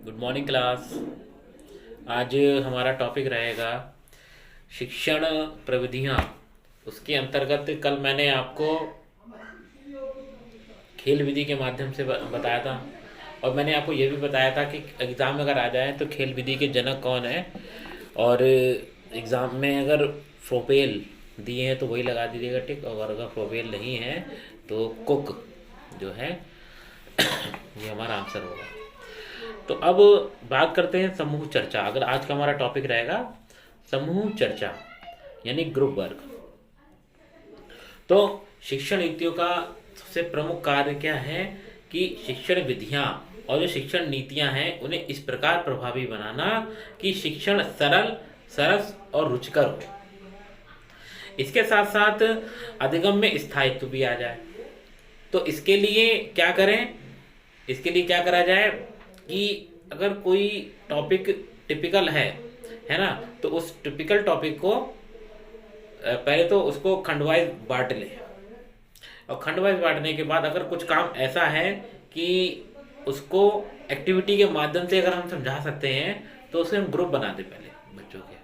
Good morning class. आज हमारा topic रहेगा शिक्षण प्रविधियाँ। उसके अंतर्गत कल मैंने आपको खेल विधि के माध्यम से बताया था, और मैंने आपको ये भी बताया था कि एग्ज़ाम में अगर आ जाए तो खेल विधि के जनक कौन है, और एग्ज़ाम में अगर प्रोपेल दिए हैं तो वही लगा दीजिएगा टिक, और अगर प्रोपेल नहीं है तो कुक जो है ये हमारा आंसर होगा। तो अब बात करते हैं समूह चर्चा। अगर आज का हमारा टॉपिक रहेगा समूह चर्चा यानी ग्रुप वर्क। तो शिक्षण नीतियों का सबसे प्रमुख कार्य क्या है कि शिक्षण विधियां और जो शिक्षण नीतियां हैं उन्हें इस प्रकार प्रभावी बनाना कि शिक्षण सरल, सरस और रुचिकर हो। इसके साथ साथ अधिगम में स्थायित्व भी आ जाए। तो इसके लिए क्या करें, इसके लिए क्या करा जाए कि अगर कोई टॉपिक टिपिकल है ना, तो उस टिपिकल टॉपिक को पहले तो उसको खंडवाइज बांट लें, और खंडवाइज बांटने के बाद अगर कुछ काम ऐसा है कि उसको एक्टिविटी के माध्यम से अगर हम समझा सकते हैं तो उसे हम ग्रुप बना दें पहले बच्चों के।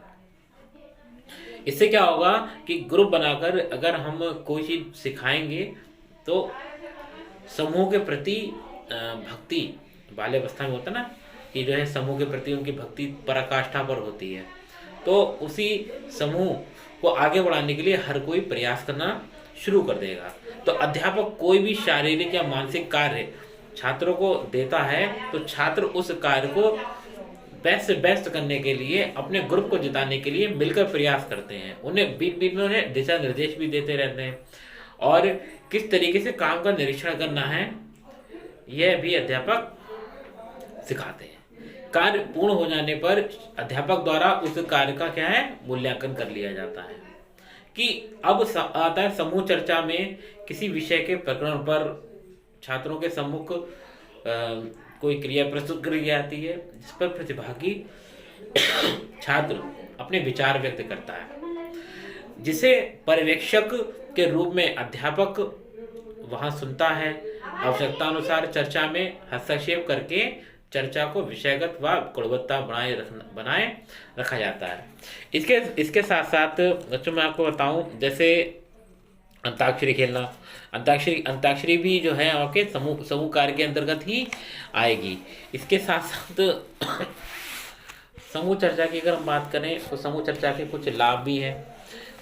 इससे क्या होगा कि ग्रुप बनाकर अगर हम कोई चीज़ सिखाएंगे तो समूह के प्रति भक्ति बाल्यावस्था में होता ना, कि जो है समूह के प्रति उनकी भक्ति पराकाष्ठा पर होती है। तो उसी समूह को आगे बढ़ाने के लिए हर कोई प्रयास करना शुरू कर देगा। तो अध्यापक कोई भी शारीरिक या मानसिक कार्य छात्रों को देता है तो छात्र उस कार्य को बेस्ट से बेस्ट करने के लिए अपने ग्रुप को जिताने के लिए मिलकर प्रयास करते हैं। उन्हें बीच बीच में उन्हें दिशा निर्देश भी देते रहते हैं, और किस तरीके से काम का निरीक्षण करना है यह भी अध्यापक सिखाते हैं। कार्य पूर्ण हो जाने पर अध्यापक द्वारा उस कार्य का क्या है मूल्यांकन कर लिया जाता है। कि अब आता है समूह चर्चा में किसी विषय के प्रकरण पर छात्रों के सम्मुख कोई क्रिया प्रस्तुत करी जाती है जिस पर प्रतिभागी छात्र अपने विचार व्यक्त करता है, जिसे पर्यवेक्षक के रूप में अध्यापक वहां सुनता है। आवश्यकता अनुसार चर्चा में हस्तक्षेप करके चर्चा को विषयगत व गुणवत्ता बनाए रखा जाता है। इसके इसके साथ साथ बच्चों मैं आपको बताऊं, जैसे अंताक्षरी खेलना, अंताक्षरी भी जो है आपके समूह कार्य के अंतर्गत ही आएगी। इसके साथ साथ समूह चर्चा की अगर हम बात करें तो समूह चर्चा के कुछ लाभ भी हैं।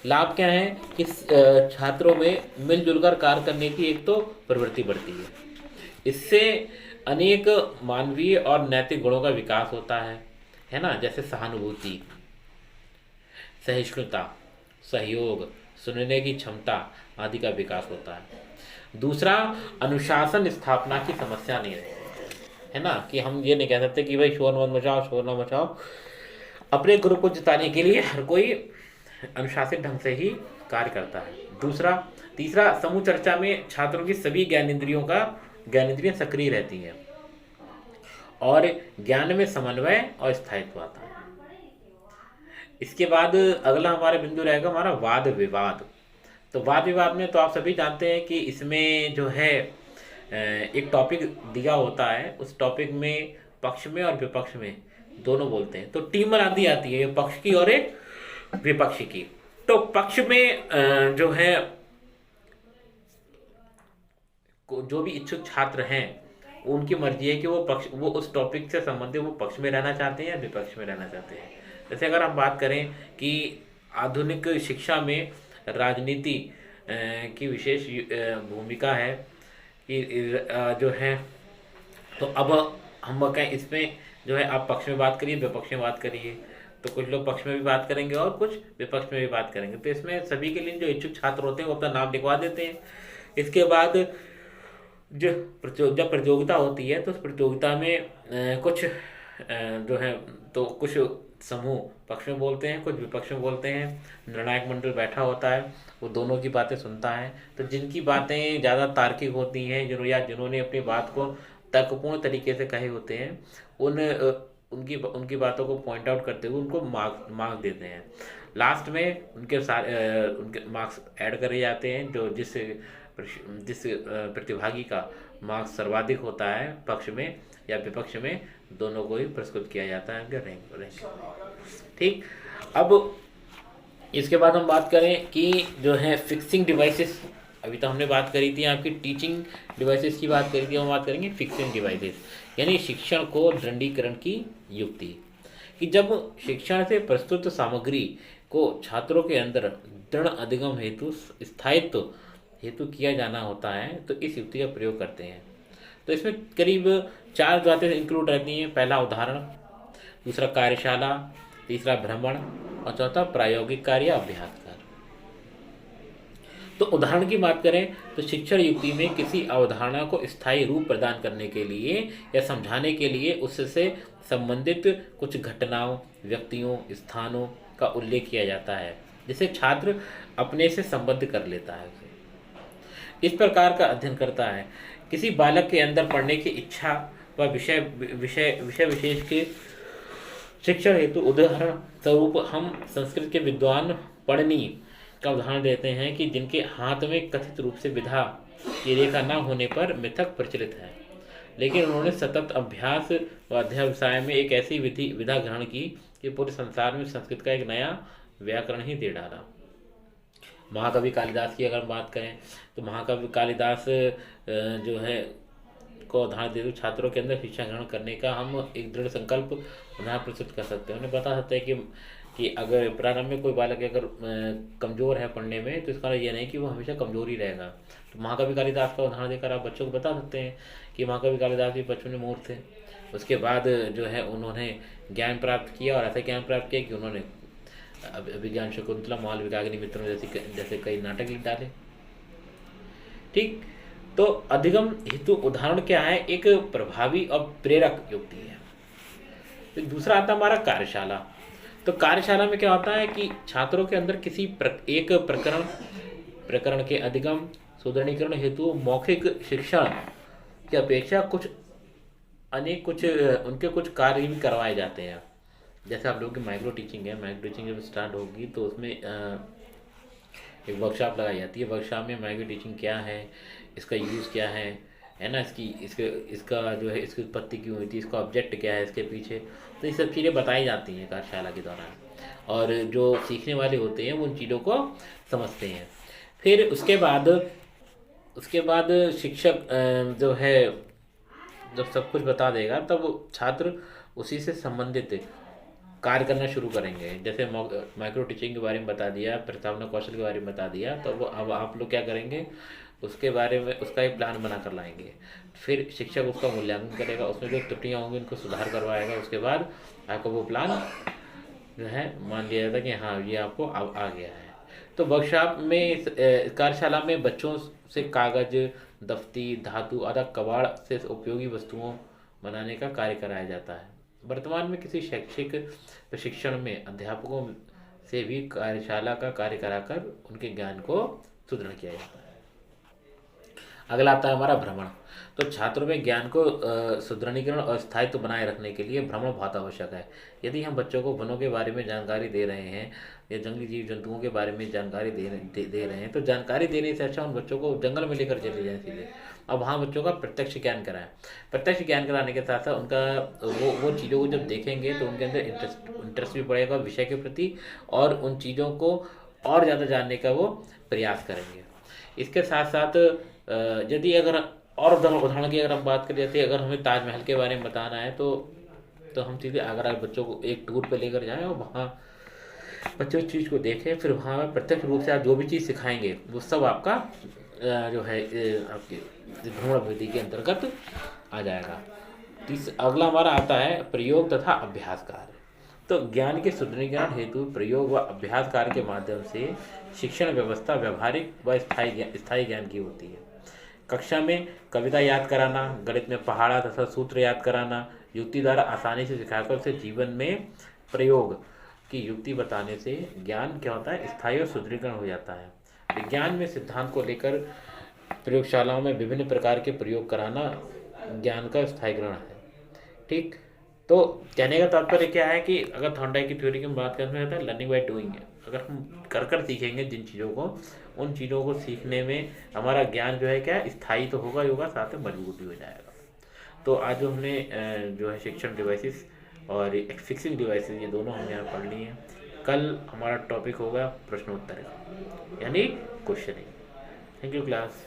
लाभ क्या है कि छात्रों में मिलजुल कर कार्य करने की एक तो प्रवृत्ति बढ़ती है। इससे अनेक मानवीय और नैतिक गुणों का विकास होता है ना, जैसे सहानुभूति, सहिष्णुता, सहयोग, सुनने की क्षमता आदि का विकास होता है। दूसरा, अनुशासन स्थापना की समस्या नहीं रहती है ना, कि हम ये नहीं कह सकते कि भाई शोर मत मचाओ, शोर ना मचाओ। अपने ग्रुप को जिताने के लिए हर कोई अनुशासित ढंग से ही कार्य करता है। तीसरा, समूह चर्चा में छात्रों की सभी ज्ञानेंद्रियां सक्रिय रहती हैं और ज्ञान में समन्वय और स्थायित्व आता है। इसके बाद अगला हमारा बिंदु रहेगा हमारा वाद विवाद। तो वाद विवाद में तो आप सभी जानते हैं कि इसमें जो है एक टॉपिक दिया होता है, उस टॉपिक में पक्ष में और विपक्ष में दोनों बोलते हैं। तो टीम बनाती आती है, एक पक्ष की और एक विपक्ष की। तो पक्ष में जो है जो भी इच्छुक छात्र हैं उनकी मर्जी है कि वो उस टॉपिक से संबंधित वो पक्ष में रहना चाहते हैं या विपक्ष में रहना चाहते हैं। जैसे अगर हम बात करें कि आधुनिक शिक्षा में राजनीति की विशेष भूमिका है कि जो है, तो अब हम कहें इसमें जो है आप पक्ष में बात करिए, विपक्ष में बात करिए। तो कुछ लोग पक्ष में भी बात करेंगे और कुछ विपक्ष में भी बात करेंगे। तो इसमें सभी के लिए जो इच्छुक छात्र होते हैं वो अपना नाम लिखवा देते हैं। इसके बाद जब प्रतियोगिता होती है तो उस प्रतियोगिता में कुछ जो है तो कुछ समूह पक्ष में बोलते हैं, कुछ विपक्ष में बोलते हैं। निर्णायक मंडल बैठा होता है, वो दोनों की बातें सुनता है। तो जिनकी बातें ज़्यादा तार्किक होती हैं, जिन्होंने अपनी बात को तर्कपूर्ण तरीके से कहे होते हैं, उनकी बातों को पॉइंट आउट करते हुए उनको मार्क्स देते हैं। लास्ट में उनके मार्क्स ऐड करे जाते हैं जो जिस प्रतिभागी का मार्क्स सर्वाधिक होता है पक्ष में या विपक्ष में, दोनों को ही पुरस्कृत किया जाता है उनके रैंक। ठीक, अब इसके बाद हम बात करें कि जो है फिक्सिंग डिवाइसेस, अभी तो हमने बात करी थी आपकी टीचिंग डिवाइसेस की बात करी थी, हम बात करेंगे फिक्सिंग डिवाइसेस यानी शिक्षण को दृढ़ीकरण की युक्ति। कि जब शिक्षण से प्रस्तुत सामग्री को छात्रों के अंदर दृढ़ अधिगम हेतु स्थायित्व हेतु किया जाना होता है तो इस युक्ति का प्रयोग करते हैं। तो इसमें करीब 4 बातें इंक्लूड रहती हैं। पहला उदाहरण, दूसरा कार्यशाला, तीसरा भ्रमण और चौथा प्रायोगिक कार्य अभ्यास कार्य। तो उदाहरण की बात करें तो शिक्षण युक्ति में किसी अवधारणा को स्थायी रूप प्रदान करने के लिए या समझाने के लिए उससे संबंधित कुछ घटनाओं, व्यक्तियों, स्थानों का उल्लेख किया जाता है जिसे छात्र अपने से संबद्ध कर लेता है, उसे इस प्रकार का अध्ययन करता है। किसी बालक के अंदर पढ़ने की इच्छा व विषय विशेष के शिक्षण हेतु उदाहरण स्वरूप हम संस्कृत के विद्वान पढ़नी का उदाहरण देते हैं कि जिनके हाथ में कथित रूप से विधा की रेखा न होने पर मिथक प्रचलित है, लेकिन उन्होंने सतत अभ्यास व अध्यवसाय में एक ऐसी विधा ग्रहण की कि पूरे संसार में संस्कृत का एक नया व्याकरण ही दे डाला। महाकवि कालिदास की अगर बात करें तो महाकवि कालिदास जो है को उदाहरण दे दो, छात्रों के अंदर शिक्षा ग्रहण करने का हम एक दृढ़ संकल्प उदाहरण प्रस्तुत कर सकते हैं। उन्हें बता सकते हैं कि अगर प्रारंभ में कोई बालक अगर कमज़ोर है पढ़ने में तो इसका यह नहीं कि वो हमेशा कमज़ोर ही रहेगा। तो महाकवि कालिदास का उदाहरण देकर आप बच्चों को बता सकते हैं कि महाकवि कालिदास भी बचपन में मूर्ख थे, उसके बाद जो है उन्होंने ज्ञान प्राप्त किया और ऐसा ज्ञान प्राप्त किया कि उन्होंने अभिज्ञान शकुंतला, मालविकाग्नि मित्रों जैसे कई नाटक लिख डाले। ठीक, तो अधिगम हेतु उदाहरण क्या है, एक प्रभावी और प्रेरक युक्ति है। तो दूसरा आता हमारा कार्यशाला। तो कार्यशाला में क्या होता है कि छात्रों के अंदर किसी एक प्रकरण के अधिगम सुदृढ़ीकरण हेतु मौखिक शिक्षण की अपेक्षा कुछ उनके कुछ कार्य भी करवाए जाते हैं। जैसे आप लोगों की माइक्रो टीचिंग है, माइक्रो टीचिंग जब स्टार्ट होगी तो उसमें एक वर्कशॉप लगाई जाती है। वर्कशॉप में माइक्रो टीचिंग क्या है, इसका यूज़ क्या है ना, इसका जो है इसकी उत्पत्ति क्यों हुई थी, इसका ऑब्जेक्ट क्या है इसके पीछे, तो ये सब चीज़ें बताई जाती हैं कार्यशाला के दौरान और जो सीखने वाले होते हैं वो उन चीज़ों को समझते हैं। फिर उसके बाद शिक्षक जो है जब सब कुछ बता देगा तब छात्र उसी से संबंधित कार्य करना शुरू करेंगे। जैसे माइक्रो टीचिंग के बारे में बता दिया, प्रस्तावना कौशल के बारे में बता दिया, तो वो अब आप लोग क्या करेंगे, उसके बारे में उसका एक प्लान बना कर लाएंगे। फिर शिक्षक उसका मूल्यांकन करेगा, उसमें जो त्रुटियाँ होंगी उनको सुधार करवाएगा। उसके बाद आपको वो प्लान जो है मान लिया जाता है कि हाँ ये आपको अब आ गया है। तो वर्कशॉप में कार्यशाला में बच्चों से कागज, दफ्ती, धातु आदि कबाड़ से उपयोगी वस्तुओं बनाने का कार्य कराया जाता है। वर्तमान में किसी शैक्षिक प्रशिक्षण में अध्यापकों से भी कार्यशाला का कार्य कराकर उनके ज्ञान को सुदृढ़ किया जाता है। अगला आता है हमारा भ्रमण। तो छात्रों में ज्ञान को सुदृढ़ीकरण और स्थायित्व बनाए रखने के लिए भ्रमण बहुत आवश्यक है। यदि हम बच्चों को वनों के बारे में जानकारी दे रहे हैं या जंगली जीव जंतुओं के बारे में जानकारी दे रहे हैं तो जानकारी देने से अच्छा उन बच्चों को जंगल में लेकर चले जाएं सीधे, और वहाँ बच्चों का प्रत्यक्ष ज्ञान कराएं। प्रत्यक्ष ज्ञान कराने के साथ साथ उनका वो चीज़ों को जब देखेंगे तो उनके अंदर इंटरेस्ट भी बढ़ेगा विषय के प्रति और उन चीज़ों को और ज़्यादा जानने का वो प्रयास करेंगे। इसके साथ साथ यदि अगर और उदाहरण की अगर हम बात करें, जैसे अगर हमें ताजमहल के बारे में बताना है तो हम सीधे आगरा बच्चों को एक टूर पे लेकर जाएं और वहाँ बच्चे उस चीज़ को देखें, फिर वहाँ प्रत्यक्ष रूप से आप जो भी चीज़ सिखाएंगे वो सब आपका जो है आपके भ्रमण विधि के अंतर्गत आ जाएगा। अगला हमारा आता है प्रयोग तथा अभ्यास कार्य। तो ज्ञान के सुदृढ़ीकरण हेतु प्रयोग व अभ्यास कार्य के माध्यम से शिक्षण व्यवस्था व्यवहारिक व स्थायी ज्ञान की होती है। कक्षा में कविता याद कराना, गणित में पहाड़ा तथा सूत्र याद कराना, युक्ति द्वारा आसानी से सिखाकर उसे जीवन में प्रयोग की युक्ति बताने से ज्ञान क्या होता है, स्थायी और सुदृढ़ीकरण हो जाता है। विज्ञान में सिद्धांत को लेकर प्रयोगशालाओं में विभिन्न प्रकार के प्रयोग कराना ज्ञान का स्थायीकरण है। ठीक, तो कहने का तात्पर्य क्या है कि अगर थॉर्नडाइक की थ्योरी की बात करते हैं तो लर्निंग बाय डूइंग है। अगर हम कर कर सीखेंगे जिन चीज़ों को, उन चीज़ों को सीखने में हमारा ज्ञान जो है क्या स्थायी तो होगा ही होगा, साथ में मजबूत भी हो जाएगा। तो आज जो हमने जो है शिक्षण डिवाइसेस और फिक्सिंग डिवाइसेस, ये दोनों हमने यहाँ पढ़ लिए हैं। कल हमारा टॉपिक होगा प्रश्नोत्तर का, यानी क्वेश्चनिंग। Thank you class.